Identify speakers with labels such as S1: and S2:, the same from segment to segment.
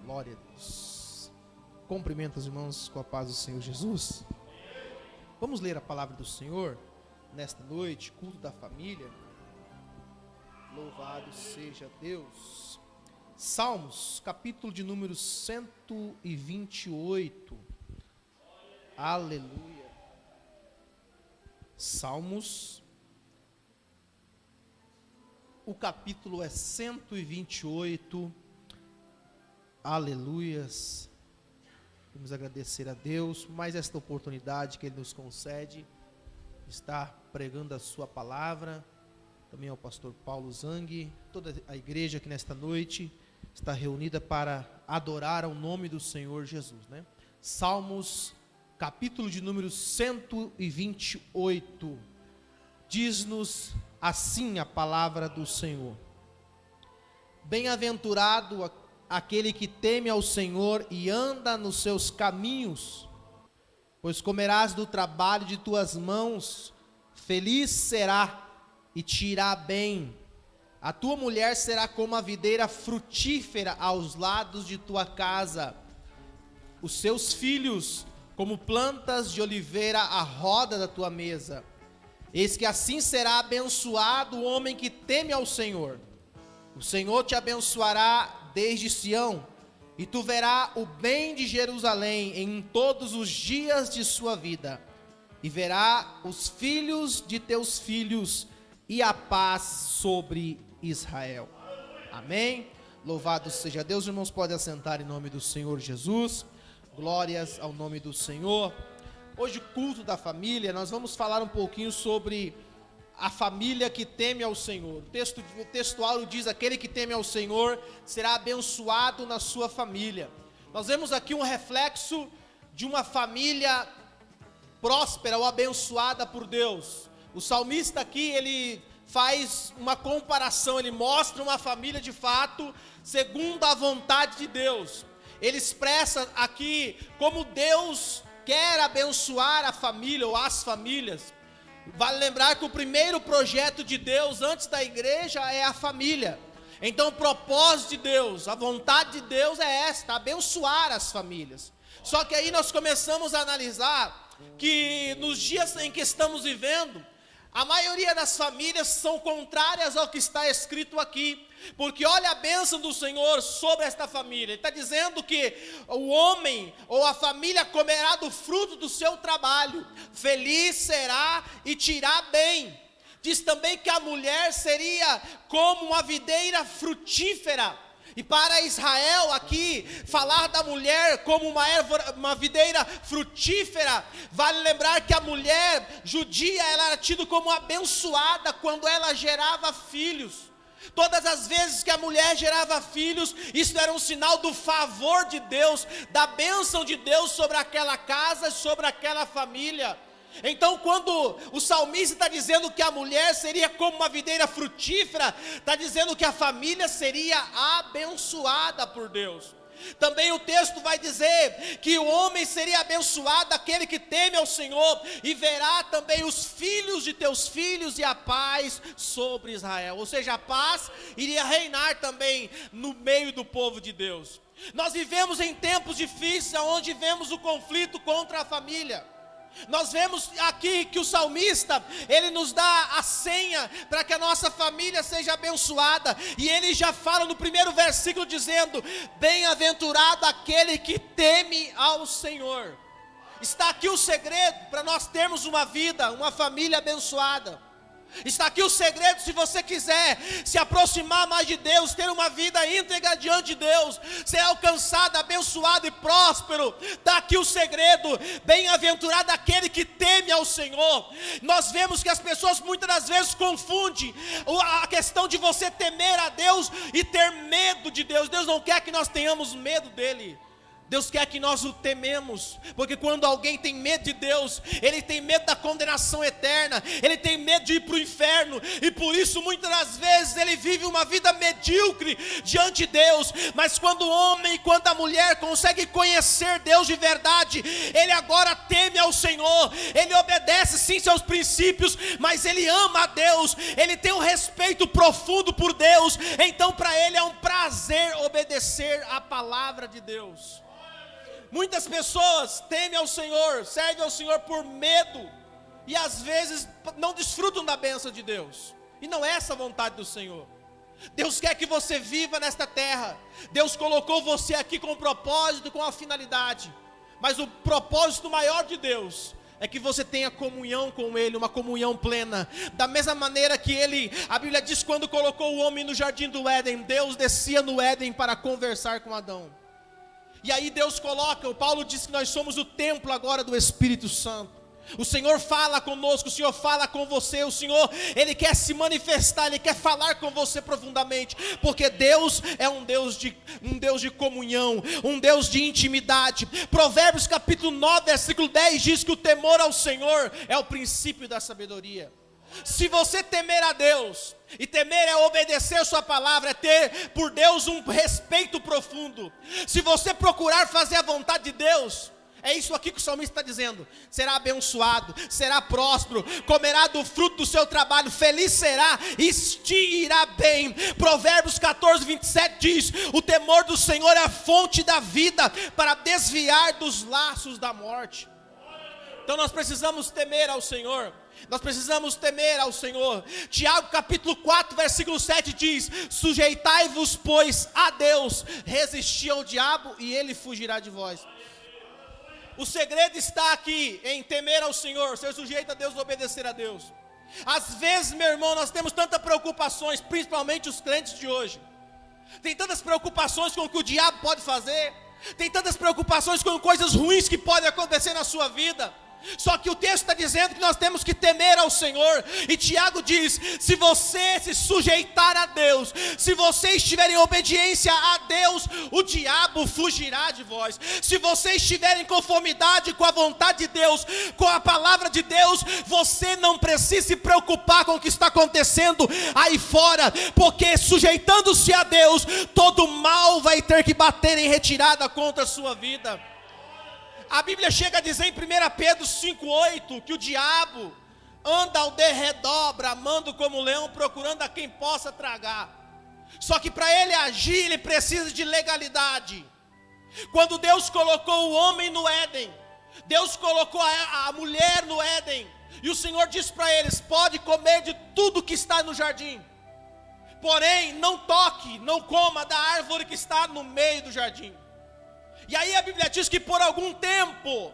S1: Glória a Deus. Cumprimento os irmãos com a paz do Senhor Jesus. Vamos ler a palavra do Senhor nesta noite, culto da família. Louvado seja Deus. Salmos, capítulo de número 128. Aleluia. Salmos, o capítulo é 128. Aleluias. Vamos agradecer a Deus por mais esta oportunidade que Ele nos concede, estar pregando a sua palavra. Também ao pastor Paulo Zang, toda a igreja que nesta noite está reunida para adorar ao nome do Senhor Jesus, né? Salmos, capítulo de número 128, diz-nos assim a palavra do Senhor: Bem-aventurado aquele que teme ao Senhor e anda nos seus caminhos, pois comerás do trabalho de tuas mãos, feliz será e te irá bem. A tua mulher será como a videira frutífera aos lados de tua casa, os seus filhos como plantas de oliveira à roda da tua mesa. Eis que assim será abençoado o homem que teme ao Senhor. O Senhor te abençoará desde Sião, e tu verás o bem de Jerusalém em todos os dias de sua vida, e verá os filhos de teus filhos, e a paz sobre Israel. Amém? Louvado seja Deus. Os irmãos podem assentar em nome do Senhor Jesus. Glórias ao nome do Senhor. Hoje, culto da família, nós vamos falar um pouquinho sobre a família que teme ao Senhor. O textual diz: aquele que teme ao Senhor será abençoado na sua família. Nós vemos aqui um reflexo de uma família próspera ou abençoada por Deus. O salmista aqui, ele faz uma comparação, ele mostra uma família de fato segundo a vontade de Deus. Ele expressa aqui como Deus quer abençoar a família ou as famílias. Vale lembrar que o primeiro projeto de Deus antes da igreja é a família. Então o propósito de Deus, a vontade de Deus é esta: abençoar as famílias. Só que aí nós começamos a analisar que nos dias em que estamos vivendo, a maioria das famílias são contrárias ao que está escrito aqui. Porque olha a bênção do Senhor sobre esta família. Ele está dizendo que o homem ou a família comerá do fruto do seu trabalho, feliz será e te irá bem. Diz também que a mulher seria como uma videira frutífera. E para Israel aqui, falar da mulher como uma videira frutífera, vale lembrar que a mulher judia, ela era tida como abençoada quando ela gerava filhos. Todas as vezes que a mulher gerava filhos, isso era um sinal do favor de Deus, da bênção de Deus sobre aquela casa, sobre aquela família. Então, quando o salmista está dizendo que a mulher seria como uma videira frutífera, está dizendo que a família seria abençoada por Deus. Também o texto vai dizer que o homem seria abençoado, aquele que teme ao Senhor, e verá também os filhos de teus filhos e a paz sobre Israel. Ou seja, a paz iria reinar também no meio do povo de Deus. Nós vivemos em tempos difíceis, onde vemos o conflito contra a família. Nós vemos aqui que o salmista, ele nos dá a senha para que a nossa família seja abençoada, e ele já fala no primeiro versículo dizendo: bem-aventurado aquele que teme ao Senhor. Está aqui o segredo para nós termos uma vida, uma família abençoada. Está aqui o segredo, se você quiser se aproximar mais de Deus, ter uma vida íntegra diante de Deus, ser alcançado, abençoado e próspero. Está aqui o segredo: bem-aventurado aquele que teme ao Senhor. Nós vemos que as pessoas muitas das vezes confundem a questão de você temer a Deus e ter medo de Deus. Deus não quer que nós tenhamos medo dEle. Deus quer que nós o tememos, porque quando alguém tem medo de Deus, ele tem medo da condenação eterna, ele tem medo de ir para o inferno, e por isso muitas das vezes ele vive uma vida medíocre diante de Deus. Mas quando o homem e quando a mulher consegue conhecer Deus de verdade, ele agora teme ao Senhor, ele obedece sim seus princípios, mas ele ama a Deus, ele tem um respeito profundo por Deus. Então para ele é um prazer prazer obedecer a palavra de Deus. Muitas pessoas temem ao Senhor, servem ao Senhor por medo, e às vezes não desfrutam da bênção de Deus, e não é essa a vontade do Senhor. Deus quer que você viva nesta terra. Deus colocou você aqui com um propósito, com uma finalidade, mas o propósito maior de Deus é que você tenha comunhão com Ele, uma comunhão plena. Da mesma maneira que a Bíblia diz, quando colocou o homem no jardim do Éden, Deus descia no Éden para conversar com Adão. E aí Deus coloca, o Paulo diz que nós somos o templo agora do Espírito Santo. O Senhor fala conosco, o Senhor fala com você, o Senhor, Ele quer se manifestar, Ele quer falar com você profundamente, porque Deus é um Deus de comunhão, um Deus de intimidade. Provérbios capítulo 9, versículo 10 diz que o temor ao Senhor é o princípio da sabedoria. Se você temer a Deus, e temer é obedecer a sua palavra, é ter por Deus um respeito profundo. Se você procurar fazer a vontade de Deus, é isso aqui que o salmista está dizendo: será abençoado, será próspero, comerá do fruto do seu trabalho, feliz será e te irá bem. Provérbios 14, 27 diz: o temor do Senhor é a fonte da vida, para desviar dos laços da morte. Então nós precisamos temer ao Senhor. Nós precisamos temer ao Senhor. Tiago capítulo 4, versículo 7 diz: sujeitai-vos, pois, a Deus, resisti ao diabo e ele fugirá de vós. O segredo está aqui em temer ao Senhor, ser sujeito a Deus, obedecer a Deus. Às vezes, meu irmão, nós temos tantas preocupações, principalmente os crentes de hoje. Tem tantas preocupações com o que o diabo pode fazer, tem tantas preocupações com coisas ruins que podem acontecer na sua vida. Só que o texto está dizendo que nós temos que temer ao Senhor. E Tiago diz: se você se sujeitar a Deus, se você estiver em obediência a Deus, o diabo fugirá de vós. Se você estiver em conformidade com a vontade de Deus, com a palavra de Deus, você não precisa se preocupar com o que está acontecendo aí fora, porque sujeitando-se a Deus, todo mal vai ter que bater em retirada contra a sua vida. A Bíblia chega a dizer em 1 Pedro 5,8 que o diabo anda ao derredor, bramando como leão, procurando a quem possa tragar. Só que para ele agir, ele precisa de legalidade. Quando Deus colocou o homem no Éden, Deus colocou a mulher no Éden, e o Senhor disse para eles: pode comer de tudo que está no jardim, porém não toque, não coma da árvore que está no meio do jardim. E aí a Bíblia diz que por algum tempo,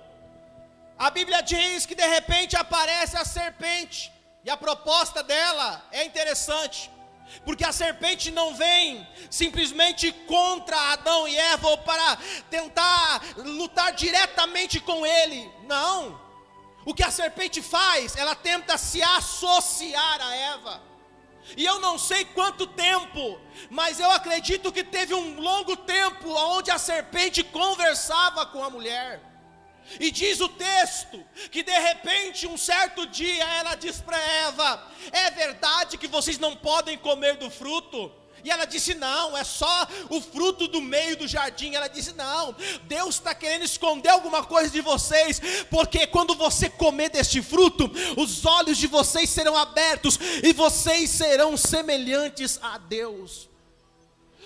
S1: a Bíblia diz que de repente aparece a serpente. E a proposta dela é interessante, porque a serpente não vem simplesmente contra Adão e Eva, ou para tentar lutar diretamente com ele. Não. O que a serpente faz, ela tenta se associar a Eva. E eu não sei quanto tempo, mas eu acredito que teve um longo tempo onde a serpente conversava com a mulher. E diz o texto que de repente, um certo dia, ela diz para Eva: é verdade que vocês não podem comer do fruto? E ela disse: não, é só o fruto do meio do jardim. Ela disse: não, Deus está querendo esconder alguma coisa de vocês, porque quando você comer deste fruto, os olhos de vocês serão abertos, e vocês serão semelhantes a Deus.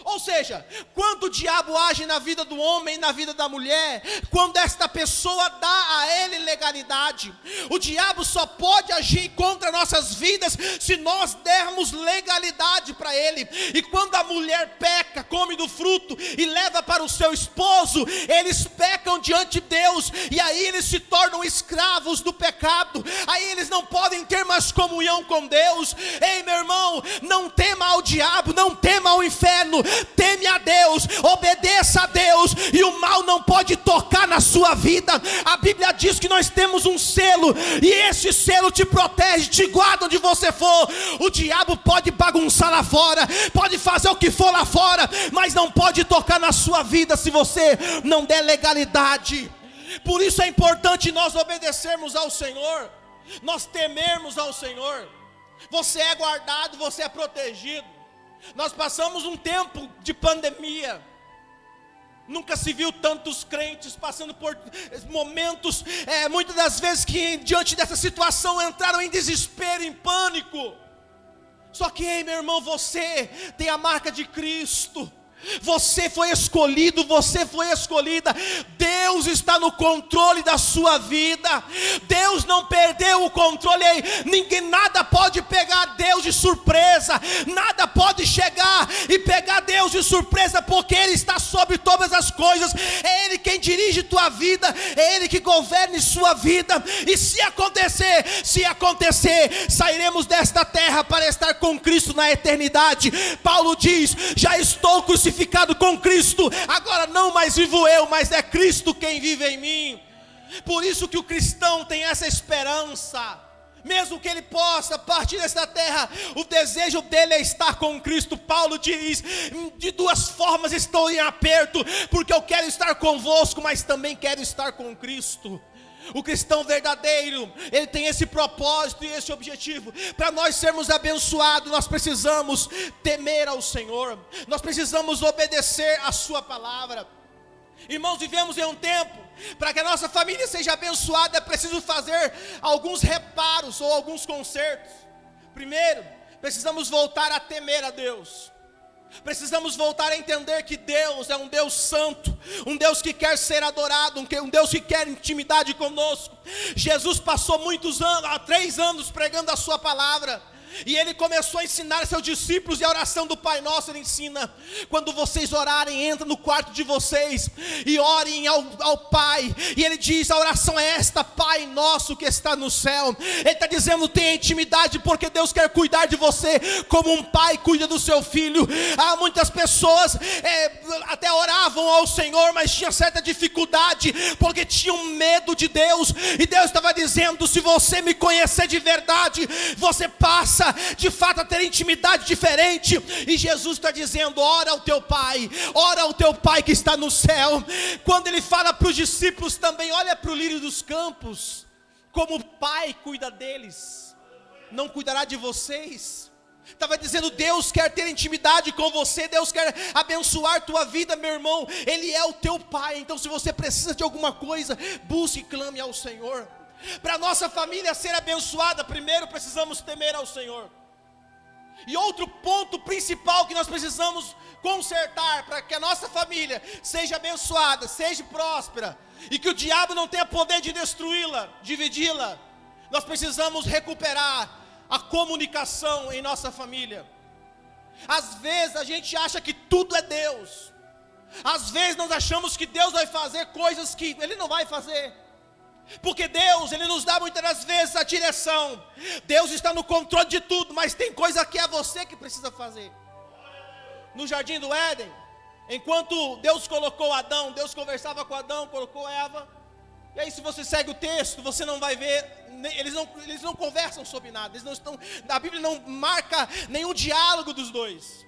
S1: Ou seja, quando o diabo age na vida do homem e na vida da mulher, quando esta pessoa dá a ele legalidade, o diabo só pode agir contra nossas vidas se nós dermos legalidade para ele. E quando a mulher peca, come do fruto e leva para o seu esposo, eles pecam diante de Deus, e aí eles se tornam escravos do pecado, aí eles não podem ter mais comunhão com Deus. Ei, meu irmão, não tema ao diabo, não tema ao inferno, teme a Deus, obedeça a Deus, e o mal não pode tocar na sua vida. A Bíblia diz que nós temos um selo, e esse selo te protege, te guarda onde você for. O diabo pode bagunçar lá fora, pode fazer o que for lá fora, mas não pode tocar na sua vida se você não der legalidade. Por isso é importante nós obedecermos ao Senhor, nós temermos ao Senhor. Você é guardado, você é protegido. Nós passamos um tempo de pandemia. Nunca se viu tantos crentes passando por momentos, muitas das vezes que diante dessa situação entraram em desespero, em pânico. Só que, ei, meu irmão, você tem a marca de Cristo. Você foi escolhido, você foi escolhida. Deus está no controle da sua vida. Deus não perdeu o controle aí. Nada pode pegar Deus de surpresa. Nada pode chegar e pegar Deus de surpresa, porque Ele está sobre todas as coisas. É Ele quem dirige tua vida, é Ele que governe sua vida. E se acontecer, sairemos desta terra para estar com Cristo na eternidade. Paulo diz: já estou crucificado com Cristo, agora não mais vivo eu, mas é Cristo quem vive em mim. Por isso que o cristão tem essa esperança, mesmo que ele possa partir desta terra, o desejo dele é estar com Cristo. Paulo diz: de duas formas estou em aperto, porque eu quero estar convosco, mas também quero estar com Cristo. O cristão verdadeiro, ele tem esse propósito e esse objetivo. Para nós sermos abençoados, nós precisamos temer ao Senhor, nós precisamos obedecer a sua palavra. Irmãos, vivemos em um tempo, para que a nossa família seja abençoada, é preciso fazer alguns reparos ou alguns consertos. Primeiro, precisamos voltar a temer a Deus. Precisamos voltar a entender que Deus é um Deus santo, um Deus que quer ser adorado, um Deus que quer intimidade conosco. Jesus passou muitos anos, há 3 anos pregando a sua palavra, e Ele começou a ensinar seus discípulos, e a oração do Pai Nosso Ele ensina: quando vocês orarem, entra no quarto de vocês e orem ao Pai. E Ele diz: a oração é esta: Pai Nosso que está no céu. Ele está dizendo: tenha intimidade, porque Deus quer cuidar de você como um pai cuida do seu filho. Há muitas pessoas até oravam ao Senhor, mas tinham certa dificuldade, porque tinham medo de Deus. E Deus estava dizendo: se você me conhecer de verdade, você passa de fato a ter intimidade diferente. E Jesus está dizendo: ora ao teu Pai que está no céu. Quando Ele fala para os discípulos também: olha para o lírio dos campos, como o Pai cuida deles, não cuidará de vocês? Estava dizendo: Deus quer ter intimidade com você, Deus quer abençoar tua vida, meu irmão. Ele é o teu Pai. Então, se você precisa de alguma coisa, busque e clame ao Senhor. Para a nossa família ser abençoada, primeiro precisamos temer ao Senhor. E outro ponto principal que nós precisamos consertar para que a nossa família seja abençoada, seja próspera, e que o diabo não tenha poder de destruí-la, dividi-la, nós precisamos recuperar a comunicação em nossa família. Às vezes a gente acha que tudo é Deus. Às vezes nós achamos que Deus vai fazer coisas que Ele não vai fazer, porque Deus, Ele nos dá muitas das vezes a direção. Deus está no controle de tudo, mas tem coisa que é você que precisa fazer. No jardim do Éden, enquanto Deus colocou Adão, Deus conversava com Adão, colocou Eva. E aí, se você segue o texto, você não vai ver, eles não conversam sobre nada, eles não estão, a Bíblia não marca nenhum diálogo dos dois.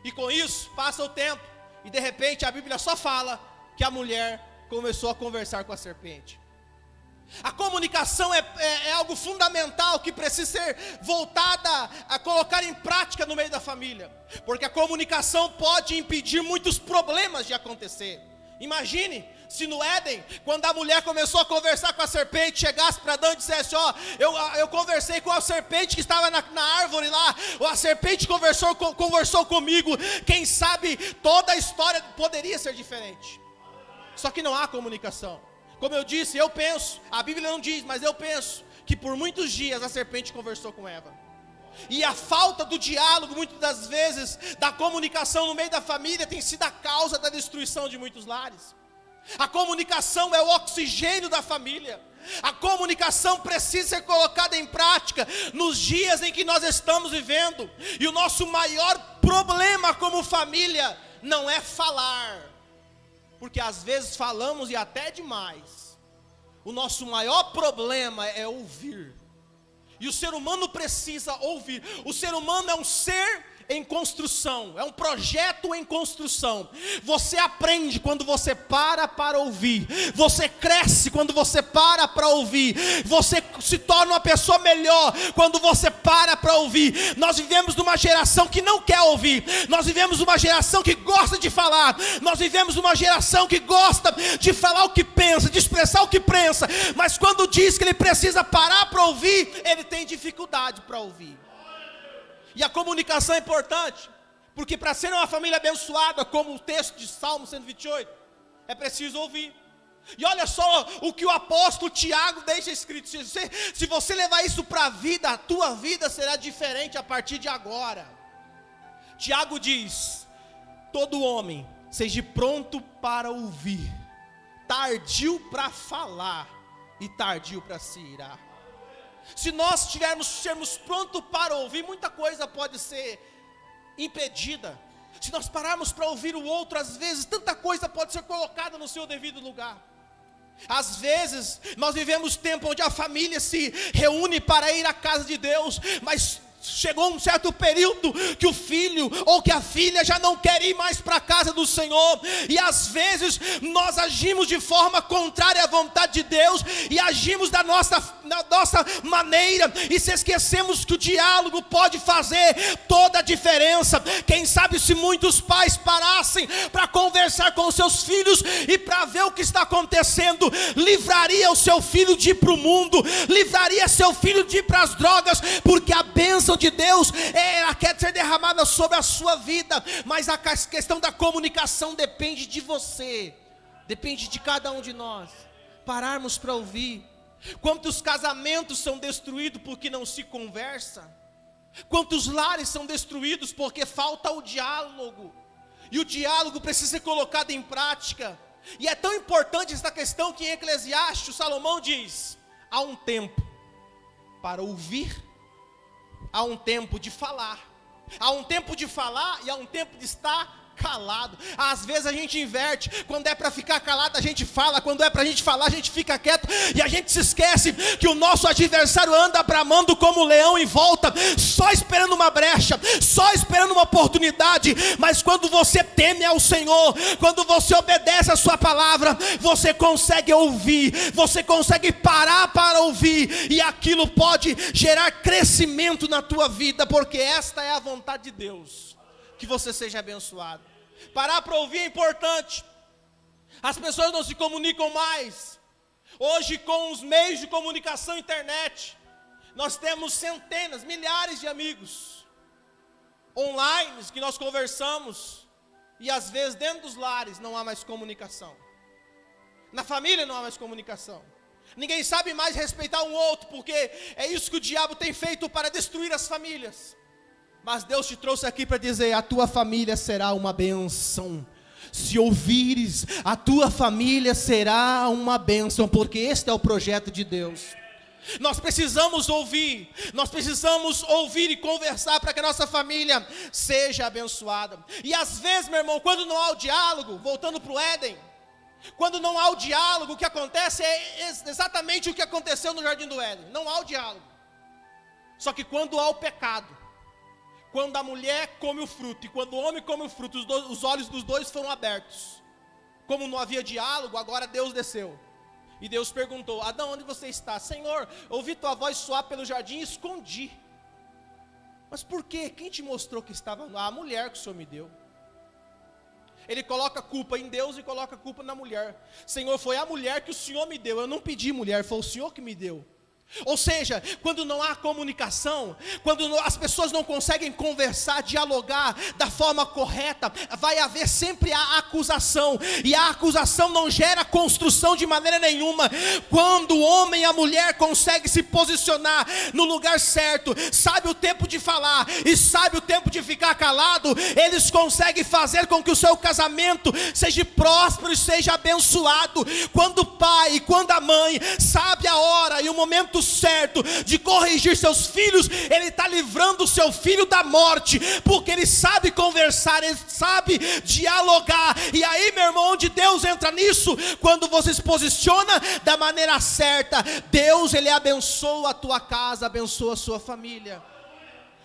S1: E com isso, passa o tempo, e de repente a Bíblia só fala que a mulher começou a conversar com a serpente. A comunicação é algo fundamental que precisa ser voltada a colocar em prática no meio da família, porque a comunicação pode impedir muitos problemas de acontecer. Imagine se no Éden, quando a mulher começou a conversar com a serpente, chegasse para Adão e dissesse: ó, eu conversei com a serpente que estava na árvore lá, ou a serpente conversou comigo. Quem sabe toda a história poderia ser diferente. Só que não há comunicação. Como eu disse, eu penso, a Bíblia não diz, mas eu penso que por muitos dias a serpente conversou com Eva. E a falta do diálogo, muitas das vezes, da comunicação no meio da família, tem sido a causa da destruição de muitos lares. A comunicação é o oxigênio da família. A comunicação precisa ser colocada em prática nos dias em que nós estamos vivendo. E o nosso maior problema como família não é falar, porque às vezes falamos e até demais. O nosso maior problema é ouvir. E o ser humano precisa ouvir. O ser humano é um ser em construção, é um projeto em construção. Você aprende quando você para ouvir. Você cresce quando você para ouvir. Você se torna uma pessoa melhor quando você para ouvir. Nós vivemos numa geração que não quer ouvir. Nós vivemos numa geração que gosta de falar. Nós vivemos numa geração que gosta de falar o que pensa, de expressar o que pensa. Mas quando diz que ele precisa parar para ouvir, ele tem dificuldade para ouvir. E a comunicação é importante, Porque para ser uma família abençoada, como o texto de Salmo 128, é preciso ouvir. E olha só o que o apóstolo Tiago deixa escrito: se você levar isso para a vida, a tua vida será diferente a partir de agora. Tiago diz: todo homem seja pronto para ouvir, tardio para falar e tardio para se irar. Se nós sermos prontos para ouvir, muita coisa pode ser impedida. Se nós pararmos para ouvir o outro, às vezes tanta coisa pode ser colocada no seu devido lugar. Às vezes nós vivemos tempo onde a família se reúne para ir à casa de Deus, mas chegou um certo período que o filho ou que a filha já não quer ir mais para a casa do Senhor, e às vezes nós agimos de forma contrária à vontade de Deus, e agimos da nossa maneira, e se esquecemos que o diálogo pode fazer toda a diferença. Quem sabe se muitos pais parassem para conversar com os seus filhos e para ver o que está acontecendo, livraria o seu filho de ir para o mundo, livraria seu filho de ir para as drogas, porque a bênção de Deus ela quer ser derramada sobre a sua vida. Mas a questão da comunicação depende de você, depende de cada um de nós, pararmos para ouvir. Quantos casamentos são destruídos porque não se conversa? Quantos lares são destruídos porque falta o diálogo? E o diálogo precisa ser colocado em prática. E é tão importante essa questão que em Eclesiastes Salomão diz: há um tempo para ouvir, há um tempo de falar. Há um tempo de falar e há um tempo de estar calado. Às vezes a gente inverte: quando é para ficar calado a gente fala, quando é para a gente falar a gente fica quieto, e a gente se esquece que o nosso adversário anda bramando como leão em volta, só esperando uma brecha, só esperando uma oportunidade. Mas quando você teme ao Senhor, quando você obedece a sua palavra, você consegue ouvir, você consegue parar para ouvir, e aquilo pode gerar crescimento na tua vida, porque esta é a vontade de Deus, que você seja abençoado. Parar para ouvir é importante. As pessoas não se comunicam mais. Hoje, com os meios de comunicação, internet, nós temos centenas, milhares de amigos online que nós conversamos, e às vezes dentro dos lares não há mais comunicação. Na família não há mais comunicação. Ninguém sabe mais respeitar um outro, porque é isso que o diabo tem feito para destruir as famílias. Mas Deus te trouxe aqui para dizer: a tua família será uma bênção. Se ouvires, a tua família será uma bênção, porque este é o projeto de Deus. Nós precisamos ouvir e conversar para que a nossa família seja abençoada. E às vezes, meu irmão, quando não há o diálogo, voltando para o Éden, quando não há o diálogo, o que acontece é exatamente o que aconteceu no Jardim do Éden. Não há o diálogo. Só que quando há o pecado, quando a mulher come o fruto e quando o homem come o fruto, os olhos dos dois foram abertos. Como não havia diálogo, agora Deus desceu. E Deus perguntou: Adão, onde você está? Senhor, ouvi tua voz soar pelo jardim e escondi. Mas por quê? Quem te mostrou que estava lá? A mulher que o Senhor me deu. Ele coloca a culpa em Deus e coloca a culpa na mulher. Senhor, foi a mulher que o Senhor me deu. Eu não pedi mulher, foi o Senhor que me deu. Ou seja, quando não há comunicação, quando as pessoas não conseguem conversar, dialogar da forma correta, vai haver sempre a acusação, e a acusação não gera construção de maneira nenhuma. Quando o homem e a mulher conseguem se posicionar no lugar certo, sabe o tempo de falar e sabe o tempo de ficar calado, eles conseguem fazer com que o seu casamento seja próspero e seja abençoado. Quando o pai e quando a mãe sabe a hora e o momento certo de corrigir seus filhos, ele está livrando o seu filho da morte, porque ele sabe conversar, ele sabe dialogar. E aí, meu irmão, onde Deus entra nisso? Quando você se posiciona da maneira certa, Deus, ele abençoa a tua casa, abençoa a sua família.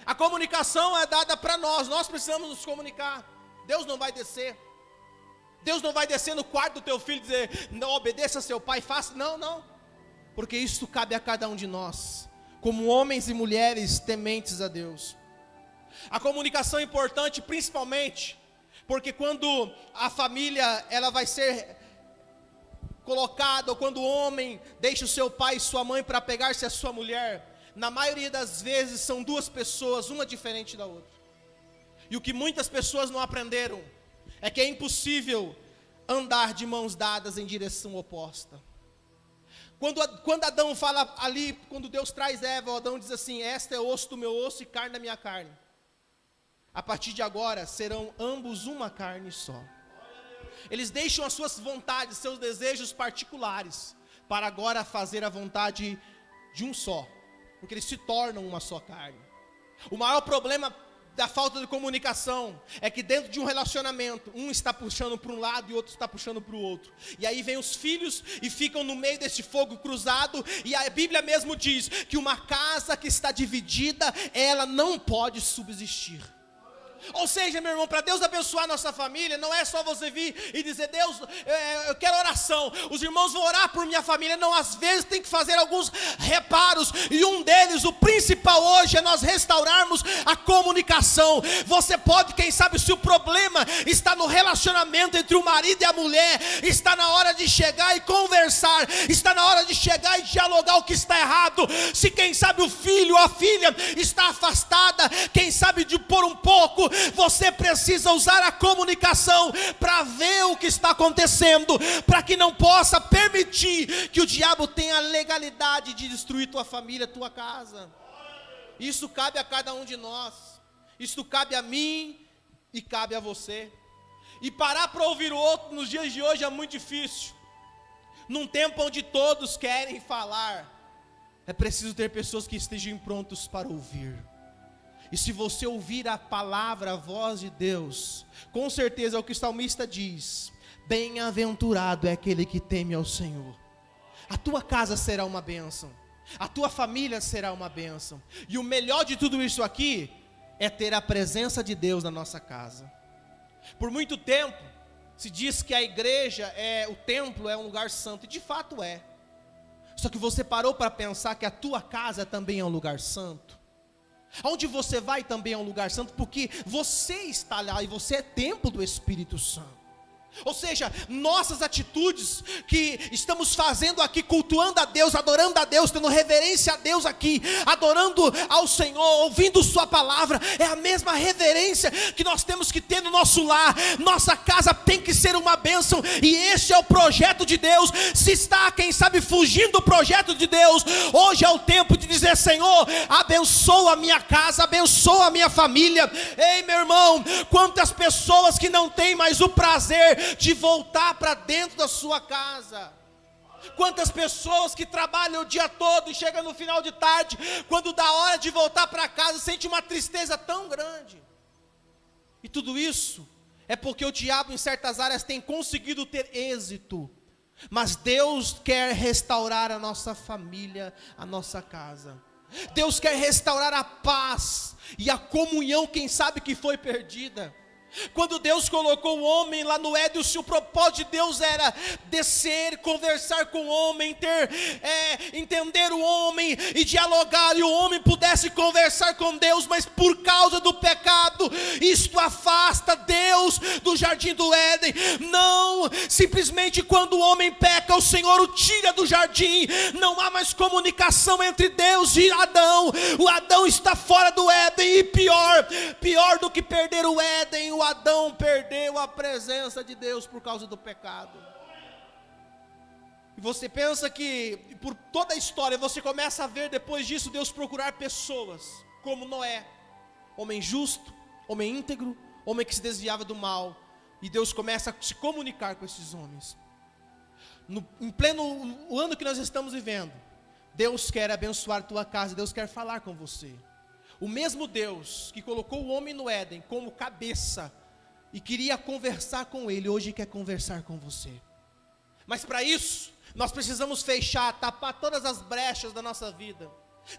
S1: A comunicação é dada para nós precisamos nos comunicar. Deus não vai descer no quarto do teu filho e dizer: não, obedeça a seu pai, faça. Não. Porque isso cabe a cada um de nós, como homens e mulheres tementes a Deus. A comunicação é importante, principalmente porque quando a família ela vai ser colocada, ou quando o homem deixa o seu pai e sua mãe para pegar-se a sua mulher, na maioria das vezes são duas pessoas, uma diferente da outra. E o que muitas pessoas não aprenderam é que é impossível andar de mãos dadas em direção oposta. Quando Adão fala ali, quando Deus traz Eva, Adão diz assim: esta é osso do meu osso e carne da minha carne. A partir de agora serão ambos uma carne só. Eles deixam as suas vontades, seus desejos particulares, para agora fazer a vontade de um só, porque eles se tornam uma só carne. O maior problema da falta de comunicação é que dentro de um relacionamento, um está puxando para um lado e o outro está puxando para o outro. E aí vem os filhos e ficam no meio desse fogo cruzado. E a Bíblia mesmo diz que uma casa que está dividida, ela não pode subsistir. Ou seja, meu irmão, para Deus abençoar a nossa família, não é só você vir e dizer: Deus, eu quero oração, os irmãos vão orar por minha família. Não, às vezes tem que fazer alguns reparos, e um deles, o principal hoje, é nós restaurarmos a comunicação. Você pode, quem sabe, se o problema está no relacionamento entre o marido e a mulher, está na hora de chegar e conversar, está na hora de chegar e dialogar o que está errado. Se quem sabe o filho ou a filha está afastada, quem sabe de por um pouco, você precisa usar a comunicação para ver o que está acontecendo, para que não possa permitir que o diabo tenha a legalidade de destruir tua família, tua casa. Isso cabe a cada um de nós, isso cabe a mim e cabe a você. E parar para ouvir o outro nos dias de hoje é muito difícil. Num tempo onde todos querem falar, é preciso ter pessoas que estejam prontos para ouvir. E se você ouvir a palavra, a voz de Deus, com certeza é o que o salmista diz: bem-aventurado é aquele que teme ao Senhor. A tua casa será uma bênção, a tua família será uma bênção. E o melhor de tudo isso aqui é ter a presença de Deus na nossa casa. Por muito tempo se diz que a igreja, o templo é um lugar santo, e de fato é. Só que você parou para pensar que a tua casa também é um lugar santo? Aonde você vai também é um lugar santo, porque você está lá e você é templo do Espírito Santo. Ou seja, nossas atitudes que estamos fazendo aqui, cultuando a Deus, adorando a Deus, tendo reverência a Deus aqui, adorando ao Senhor, ouvindo sua palavra, é a mesma reverência que nós temos que ter no nosso lar. Nossa casa tem que ser uma bênção, e este é o projeto de Deus. Se está, quem sabe, fugindo do projeto de Deus, hoje é o tempo de dizer: Senhor, abençoa a minha casa, abençoa a minha família. Ei, meu irmão, quantas pessoas que não têm mais o prazer de voltar para dentro da sua casa. Quantas pessoas que trabalham o dia todo e chegam no final de tarde, quando dá hora de voltar para casa, sente uma tristeza tão grande. E tudo isso é porque o diabo em certas áreas tem conseguido ter êxito. Mas Deus quer restaurar a nossa família, a nossa casa. Deus quer restaurar a paz e a comunhão, quem sabe, que foi perdida. Quando Deus colocou o homem lá no Éden, o propósito de Deus era descer, conversar com o homem, entender o homem e dialogar, e o homem pudesse conversar com Deus. Mas por causa do pecado, isto afasta Deus do jardim do Éden. Não, simplesmente quando o homem peca, o Senhor o tira do jardim. Não há mais comunicação entre Deus e Adão. O Adão está fora do Éden, e pior do que perder o Éden, o Adão perdeu a presença de Deus por causa do pecado. E você pensa que por toda a história, você começa a ver depois disso Deus procurar pessoas como Noé, homem justo, homem íntegro, homem que se desviava do mal. E Deus começa a se comunicar com esses homens. Em pleno o ano que nós estamos vivendo, Deus quer abençoar a tua casa, Deus quer falar com você. O mesmo Deus que colocou o homem no Éden como cabeça e queria conversar com ele, hoje quer conversar com você. Mas para isso, nós precisamos tapar todas as brechas da nossa vida.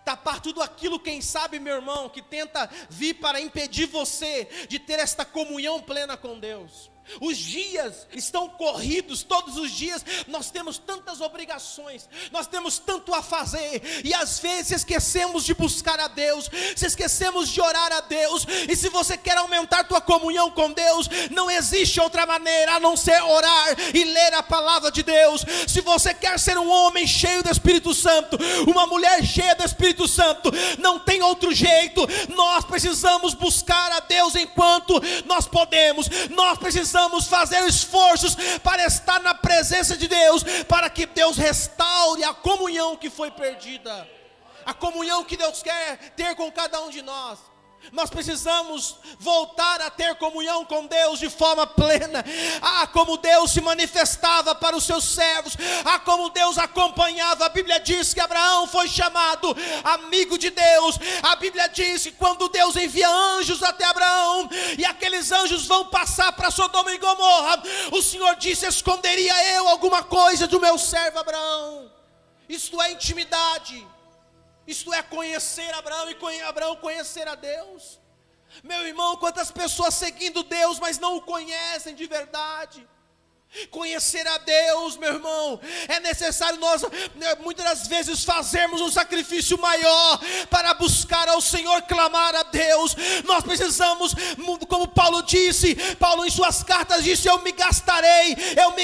S1: Tapar tudo aquilo, quem sabe, meu irmão, que tenta vir para impedir você de ter esta comunhão plena com Deus. Os dias estão corridos, todos os dias nós temos tantas obrigações, nós temos tanto a fazer, e às vezes esquecemos de buscar a Deus, se esquecemos de orar a Deus. E se você quer aumentar tua comunhão com Deus, não existe outra maneira a não ser orar e ler a palavra de Deus. Se você quer ser um homem cheio do Espírito Santo, uma mulher cheia do Espírito Santo, não tem outro jeito. Nós precisamos buscar a Deus enquanto nós podemos. Nós precisamos fazer esforços para estar na presença de Deus, para que Deus restaure a comunhão que foi perdida, a comunhão que Deus quer ter com cada um de nós. Nós precisamos voltar a ter comunhão com Deus de forma plena. Como Deus se manifestava para os seus servos, como Deus acompanhava. A Bíblia diz que Abraão foi chamado amigo de Deus. A Bíblia diz que quando Deus envia anjos até Abraão, e aqueles anjos vão passar para Sodoma e Gomorra, o Senhor disse: esconderia eu alguma coisa do meu servo Abraão? Isto é intimidade. Isto é conhecer Abraão e Abraão conhecer a Deus. Meu irmão, quantas pessoas seguindo Deus, mas não o conhecem de verdade. Conhecer a Deus, meu irmão, é necessário nós muitas das vezes fazermos um sacrifício maior para buscar ao Senhor, clamar a Deus. Nós precisamos, como Paulo disse, Paulo em suas cartas disse: eu me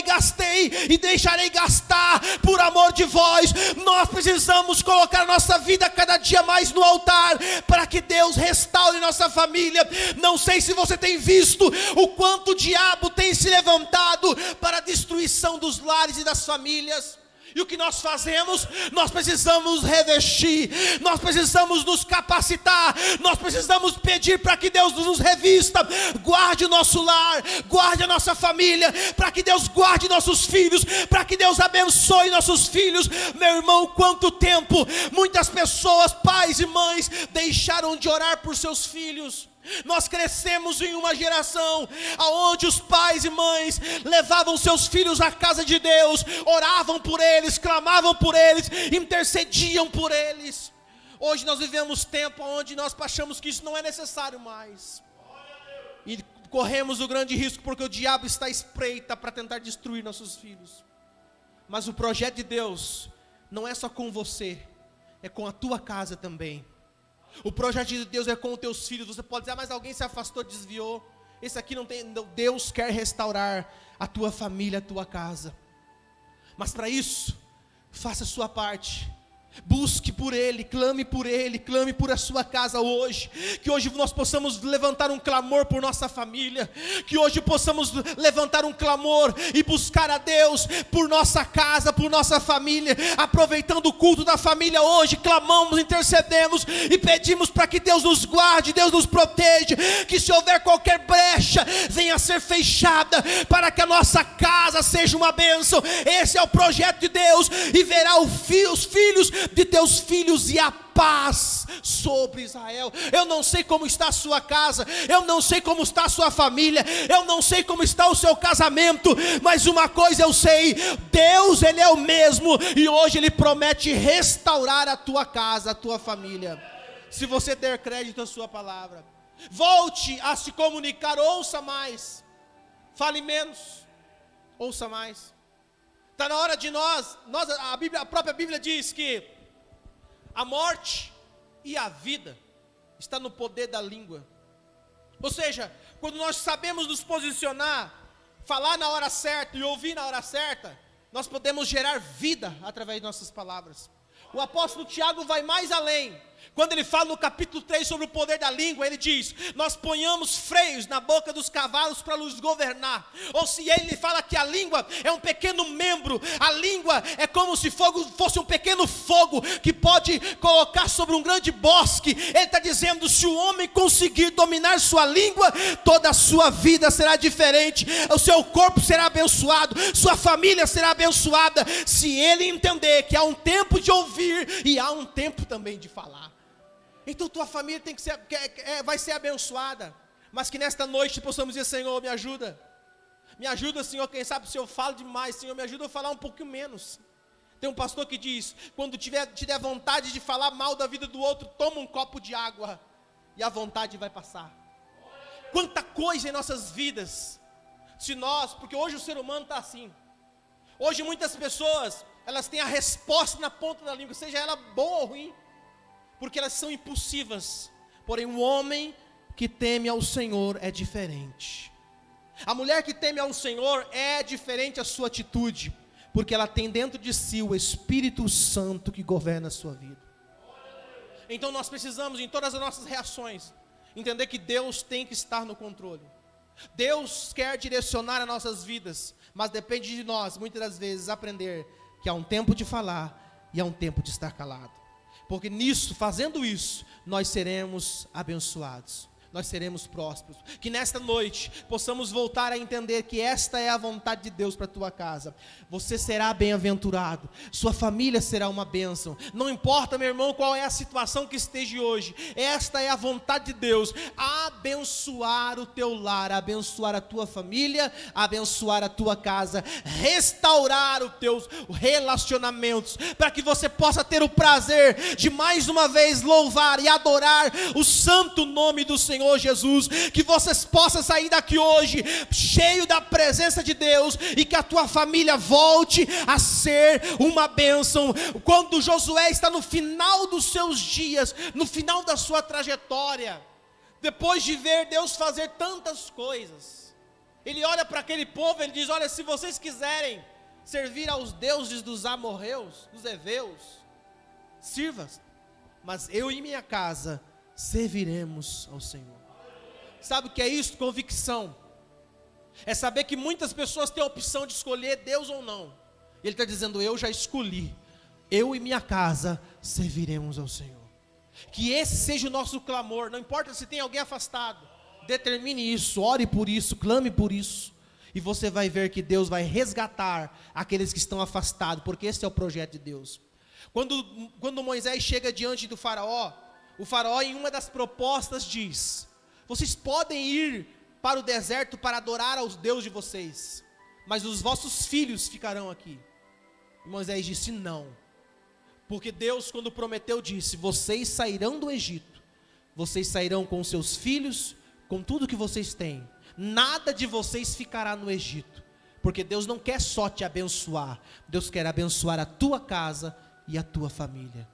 S1: gastei e deixarei gastar por amor de vós. Nós precisamos colocar nossa vida cada dia mais no altar, para que Deus restaure nossa família. Não sei se você tem visto o quanto o diabo tem se levantado para a destruição dos lares e das famílias. E o que nós fazemos? Nós precisamos revestir, nós precisamos nos capacitar, nós precisamos pedir para que Deus nos revista. Guarde o nosso lar, guarde a nossa família, para que Deus guarde nossos filhos, para que Deus abençoe nossos filhos. Meu irmão, quanto tempo muitas pessoas, pais e mães, deixaram de orar por seus filhos. Nós crescemos em uma geração onde os pais e mães levavam seus filhos à casa de Deus, oravam por eles, clamavam por eles, intercediam por eles. Hoje nós vivemos tempo onde nós achamos que isso não é necessário mais, e corremos o grande risco, porque o diabo está à espreita para tentar destruir nossos filhos. Mas o projeto de Deus não é só com você, é com a tua casa também. O projeto de Deus é com os teus filhos. Você pode dizer: mas alguém se afastou, desviou. Esse aqui não tem. Deus quer restaurar a tua família, a tua casa. Mas para isso, faça a sua parte. Busque por Ele, clame por a sua casa hoje. Que hoje nós possamos levantar um clamor por nossa família. Que hoje possamos levantar um clamor e buscar a Deus por nossa casa, por nossa família. Aproveitando o culto da família hoje, clamamos, intercedemos e pedimos para que Deus nos guarde, Deus nos proteja. Que se houver qualquer brecha, venha a ser fechada, para que a nossa casa seja uma bênção. Esse é o projeto de Deus. E verá os filhos de teus filhos e a paz sobre Israel. Eu não sei como está a sua casa, eu não sei como está a sua família, eu não sei como está o seu casamento, mas uma coisa eu sei: Deus, Ele é o mesmo, e hoje Ele promete restaurar a tua casa, a tua família. Se você der crédito à sua palavra, volte a se comunicar, ouça mais, fale menos, ouça mais. Está na hora de nós a própria Bíblia diz que a morte e a vida está no poder da língua. Ou seja, quando nós sabemos nos posicionar, falar na hora certa e ouvir na hora certa, nós podemos gerar vida através de nossas palavras. O apóstolo Tiago vai mais além. Quando ele fala no capítulo 3 sobre o poder da língua, ele diz: nós ponhamos freios na boca dos cavalos para nos governar. Ou se ele fala que a língua é um pequeno membro, a língua é como se fosse um pequeno fogo que pode colocar sobre um grande bosque. Ele está dizendo: se o homem conseguir dominar sua língua, toda a sua vida será diferente, o seu corpo será abençoado, sua família será abençoada, se ele entender que há um tempo de ouvir e há um tempo também de falar. Então tua família tem que ser, vai ser abençoada. Mas que nesta noite possamos dizer: Senhor, me ajuda, Senhor. Quem sabe se eu falo demais, Senhor, me ajuda a falar um pouquinho menos. Tem um pastor que diz: quando te der vontade de falar mal da vida do outro, toma um copo de água e a vontade vai passar. Quanta coisa em nossas vidas porque hoje o ser humano está assim. Hoje muitas pessoas, elas têm a resposta na ponta da língua, seja ela boa ou ruim, porque elas são impulsivas. Porém, o homem que teme ao Senhor é diferente. A mulher que teme ao Senhor é diferente a sua atitude, porque ela tem dentro de si o Espírito Santo que governa a sua vida. Então nós precisamos, em todas as nossas reações, entender que Deus tem que estar no controle. Deus quer direcionar as nossas vidas, mas depende de nós, muitas das vezes, aprender que há um tempo de falar e há um tempo de estar calado. Porque nisso, fazendo isso, nós seremos abençoados, nós seremos prósperos. Que nesta noite possamos voltar a entender que esta é a vontade de Deus para a tua casa. Você será bem-aventurado, sua família será uma bênção. Não importa, meu irmão, qual é a situação que esteja hoje, esta é a vontade de Deus: abençoar o teu lar, abençoar a tua família, abençoar a tua casa, restaurar os teus relacionamentos, para que você possa ter o prazer de mais uma vez louvar e adorar o santo nome do Senhor Jesus. Que vocês possam sair daqui hoje cheio da presença de Deus, e que a tua família volte a ser uma bênção. Quando Josué está no final dos seus dias, no final da sua trajetória, depois de ver Deus fazer tantas coisas, ele olha para aquele povo, ele diz: olha, se vocês quiserem servir aos deuses dos amorreus, dos heveus, sirva, mas eu e minha casa serviremos ao Senhor. Sabe o que é isso? Convicção. É saber que muitas pessoas têm a opção de escolher Deus ou não. Ele está dizendo: eu já escolhi, eu e minha casa serviremos ao Senhor. Que esse seja o nosso clamor. Não importa se tem alguém afastado, determine isso, ore por isso, clame por isso, e você vai ver que Deus vai resgatar aqueles que estão afastados, porque esse é o projeto de Deus. Quando Moisés chega diante do faraó, o faraó, em uma das propostas, diz: vocês podem ir para o deserto para adorar aos deuses de vocês, mas os vossos filhos ficarão aqui. E Moisés disse: não, porque Deus, quando prometeu, disse: vocês sairão do Egito, vocês sairão com seus filhos, com tudo que vocês têm, nada de vocês ficará no Egito, porque Deus não quer só te abençoar, Deus quer abençoar a tua casa e a tua família.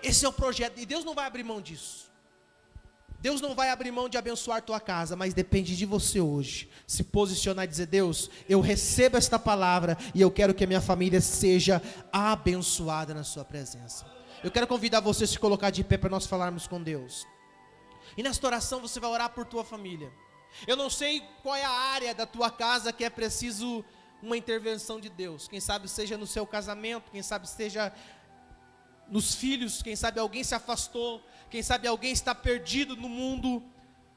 S1: Esse é o projeto, e Deus não vai abrir mão disso. Deus não vai abrir mão de abençoar tua casa, mas depende de você hoje se posicionar e dizer: Deus, eu recebo esta palavra e eu quero que a minha família seja abençoada na sua presença. Eu quero convidar você a se colocar de pé para nós falarmos com Deus. E nesta oração você vai orar por tua família. Eu não sei qual é a área da tua casa que é preciso uma intervenção de Deus. Quem sabe seja no seu casamento, quem sabe seja nos filhos, quem sabe alguém se afastou, quem sabe alguém está perdido no mundo.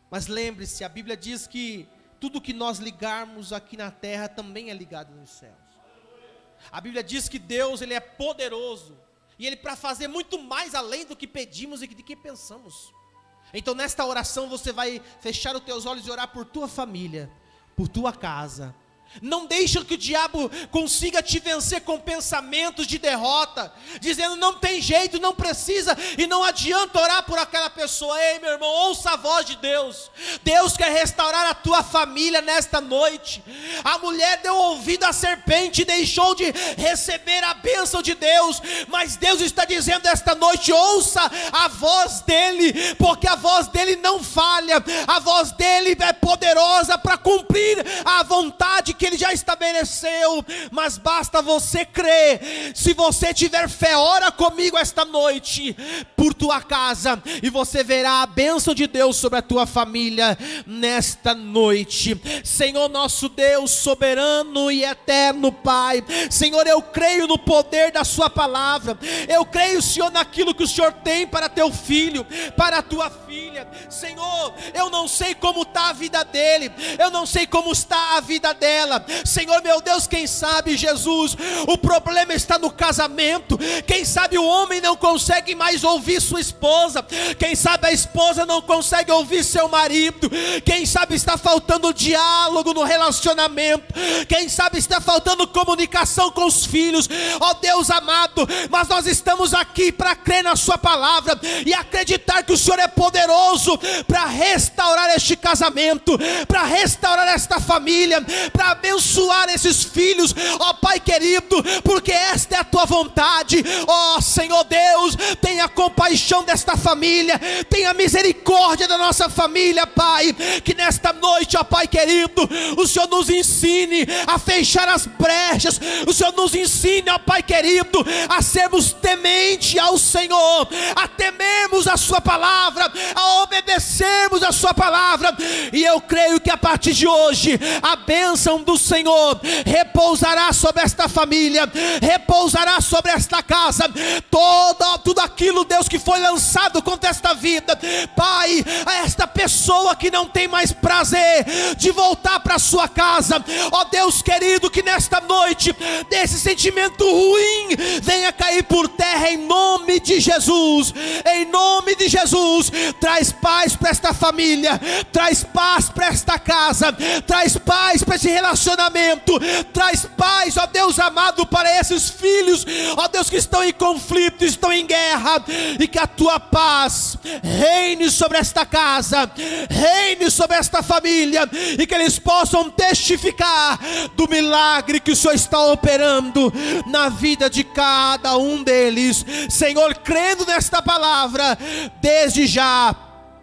S1: Mas lembre-se, a Bíblia diz que tudo que nós ligarmos aqui na terra também é ligado nos céus. A Bíblia diz que Deus, Ele é poderoso, e Ele para fazer muito mais além do que pedimos e do que pensamos. Então nesta oração você vai fechar os teus olhos e orar por tua família, por tua casa. Não deixa que o diabo consiga te vencer com pensamentos de derrota, dizendo: não tem jeito, não precisa e não adianta orar por aquela pessoa. Ei, meu irmão, ouça a voz de Deus. Deus quer restaurar a tua família nesta noite. A mulher deu ouvido à serpente e deixou de receber a bênção de Deus, mas Deus está dizendo esta noite: ouça a voz dEle, porque a voz dEle não falha, a voz dEle é poderosa para cumprir a vontade que Ele já estabeleceu. Mas basta você crer. Se você tiver fé, ora comigo esta noite por tua casa, e você verá a bênção de Deus sobre a tua família nesta noite. Senhor nosso Deus, soberano e eterno Pai, Senhor, eu creio no poder da sua palavra. Eu creio, Senhor, naquilo que o Senhor tem para teu filho, para a tua filha. Senhor, eu não sei como está a vida dele, eu não sei como está a vida dela, ela. Senhor meu Deus, quem sabe, Jesus, o problema está no casamento. Quem sabe o homem não consegue mais ouvir sua esposa. Quem sabe a esposa não consegue ouvir seu marido. Quem sabe está faltando diálogo no relacionamento. Quem sabe está faltando comunicação com os filhos. Ó Deus amado, mas nós estamos aqui para crer na sua palavra e acreditar que o Senhor é poderoso para restaurar este casamento, para restaurar esta família, para abençoar esses filhos, ó Pai querido, porque esta é a tua vontade. Ó Senhor Deus, tenha compaixão desta família, tenha misericórdia da nossa família, Pai, que nesta noite, ó Pai querido, o Senhor nos ensine a fechar as brechas, o Senhor nos ensine, ó Pai querido, a sermos temente ao Senhor, a temermos a sua palavra, a obedecermos a sua palavra. E eu creio que a partir de hoje a bênção do Senhor repousará sobre esta família, repousará sobre esta casa. Tudo aquilo, Deus, que foi lançado contra esta vida, Pai, a esta pessoa que não tem mais prazer de voltar para sua casa, ó Deus querido, que nesta noite desse sentimento ruim venha cair por terra em nome de Jesus. Em nome de Jesus, traz paz para esta família, traz paz para esta casa, traz paz para esse relacionamento, traz paz, ó Deus amado, para esses filhos, ó Deus, que estão em conflito, estão em guerra, e que a tua paz reine sobre esta casa, reine sobre esta família, e que eles possam testificar do milagre que o Senhor está operando na vida de cada um deles. Senhor, crendo nesta palavra, desde já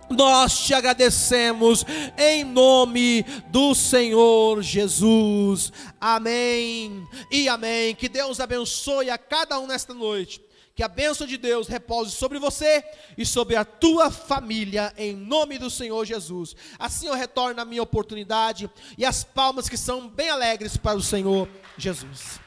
S1: nós te agradecemos em nome do Senhor Jesus. Amém e amém. Que Deus abençoe a cada um nesta noite. Que a bênção de Deus repouse sobre você e sobre a tua família, em nome do Senhor Jesus. Assim eu retorno a minha oportunidade e as palmas que são bem alegres para o Senhor Jesus.